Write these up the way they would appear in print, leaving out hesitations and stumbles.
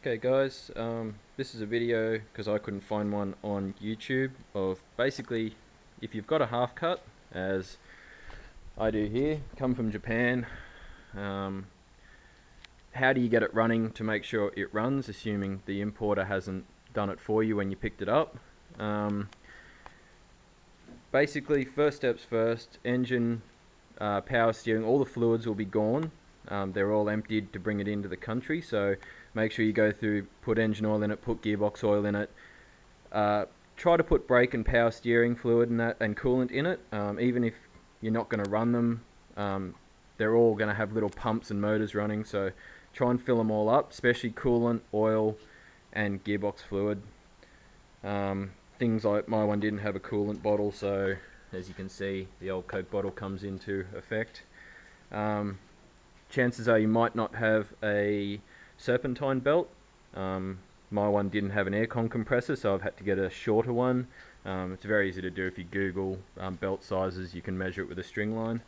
Okay guys, this is a video because I couldn't find one on YouTube of basically if you've got a half cut, as I do here, come from Japan, how do you get it running to make sure it runs, assuming the importer hasn't done it for you when you picked it up. Basically, first steps first, engine, power steering, all the fluids will be gone. They're all emptied to bring it into the country, so make sure you go through, put engine oil in it, put gearbox oil in it. Try to put brake and power steering fluid and coolant in it. Even if you're not going to run them, they're all going to have little pumps and motors running, so try and fill them all up, especially coolant, oil, and gearbox fluid. Things like my one didn't have a coolant bottle, so as you can see, the old Coke bottle comes into effect. Chances are you might not have a serpentine belt. My one didn't have an aircon compressor, so I've had to get a shorter one. It's very easy to do. If you Google belt sizes, you can measure it with a string line.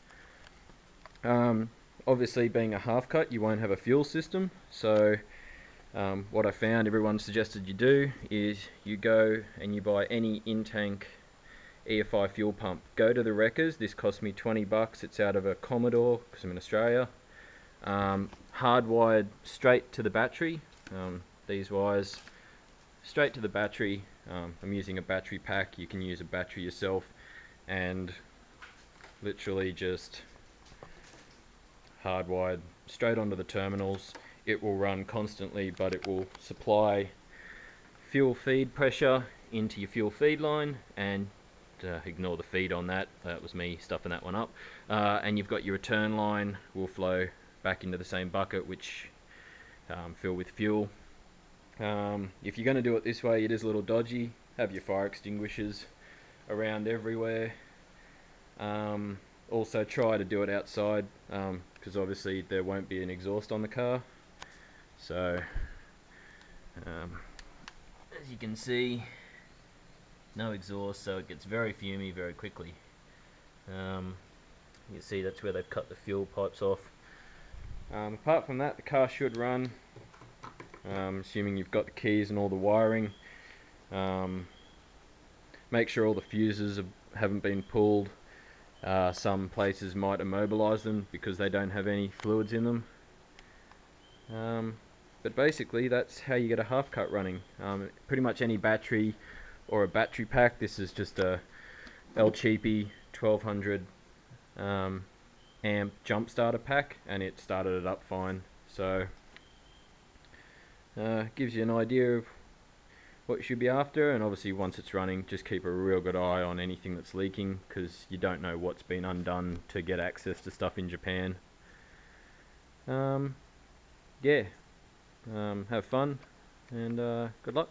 Obviously, being a half cut, you won't have a fuel system, so what I found everyone suggested you do is you go and you buy any in-tank EFI fuel pump. Go to the wreckers. This cost me 20 bucks. It's out of a Commodore because I'm in Australia. Hardwired straight to the battery. These wires straight to the battery. I'm using a battery pack. You can use a battery yourself and literally just hardwired straight onto the terminals. It will run constantly, but it will supply fuel feed pressure into your fuel feed line, and ignore the feed on that. That was me stuffing that one up. And you've got your return line will flow back into the same bucket, which fill with fuel. If you're going to do it this way, it is a little dodgy. Have your fire extinguishers around everywhere. Also try to do it outside, because obviously there won't be an exhaust on the car. So as you can see, no exhaust, so it gets very fumy very quickly. You can see that's where they've cut the fuel pipes off. Apart from that, the car should run, assuming you've got the keys and all the wiring. Make sure all the fuses haven't been pulled. Some places might immobilize them because they don't have any fluids in them. But basically that's how you get a half cut running. Pretty much any battery or a battery pack. This is just a El Cheapy 1200 amp jump starter pack, and it started it up fine. So gives you an idea of what you should be after, and obviously once it's running, just keep a real good eye on anything that's leaking, because you don't know what's been undone to get access to stuff in Japan. Yeah, have fun, and good luck.